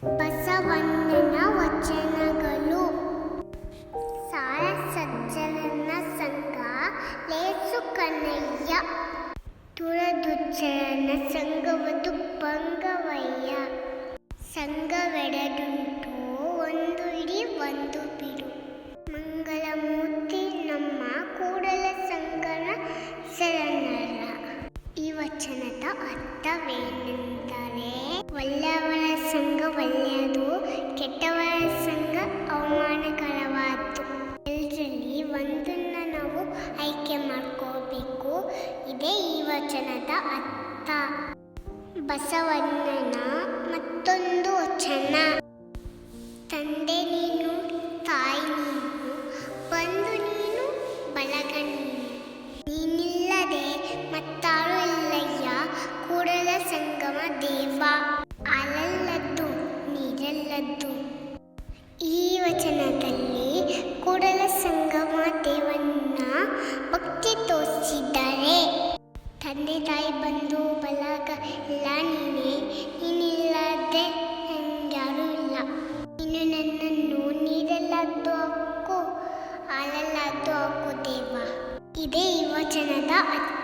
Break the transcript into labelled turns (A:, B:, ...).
A: ಬಸವಣ್ಣನ ವಚನಗಳು. ಸಾರ ಸಜ್ಜನನ ಸಂಘ ಲೇಸು ಕನ್ನಯ್ಯ, ತುಳದುಚ್ಚರನ ಸಂಘವದು ಭಂಗವಯ್ಯ. ಸಂಘವೆರಡುಂಟು, ಒಂದು ಇಡಿ ಒಂದು ಬಿಡು. ಮಂಗಳಮೂರ್ತಿ ನಮ್ಮ ಕೂಡಲ ಸಂಗನ ಶರಣರ. ಈ ವಚನದ ಅರ್ಥವೇನೆಂದರೆ, ಒಳ್ಳೆಯವರ ಸಂಘ ಒಳ್ಳೆಯದು, ಕೆಟ್ಟವರ ಸಂಘ ಅವಮಾನಕರವಾದ್ದು. ಎಲ್ಲರಲ್ಲಿ ಒಂದನ್ನು ನಾವು ಆಯ್ಕೆ ಮಾಡ್ಕೋಬೇಕು. ಇದೇ ಈ ವಚನದ ಅರ್ಥ. ಬಸವಣ್ಣನ ಮತ್ತೊಂದು ವಚನ. ತಂದೆ ನೀನು, ತಾಯಿ ನೀನು, ಬಂಧು ನೀನು, ಬಳಗ ನೀನು. ನೀನಿಲ್ಲದೆ ಮತ್ತಾರು ಇಲ್ಲಯ್ಯ, ಕೂಡಲ ಸಂಗಮ ದೇವ. ಹಾಲಲ್ಲದ್ದು ನೀರಲ್ಲದ್ದು. ಈ ವಚನದಲ್ಲಿ ಕೂಡಲ ಸಂಗಮ ದೇವನ್ನ ಭಕ್ತಿ ತೋರಿಸಿದ್ದಾರೆ. ತಂದೆ ತಾಯಿ ಬಂಧು ಬಳಗ ಎಲ್ಲ ನೀನೇ, ನೀನಿಲ್ಲದೆ ಯಾರೂ ಇಲ್ಲ. ನೀನು ನನ್ನನ್ನು ನೀರಲ್ಲಾದ್ದು ಹಾಕು, ಹಾಲಲ್ಲಾದ್ದು ಹಾಕು ದೇವ. ಇದೇ ಈ ವಚನದ ಅರ್ಥ.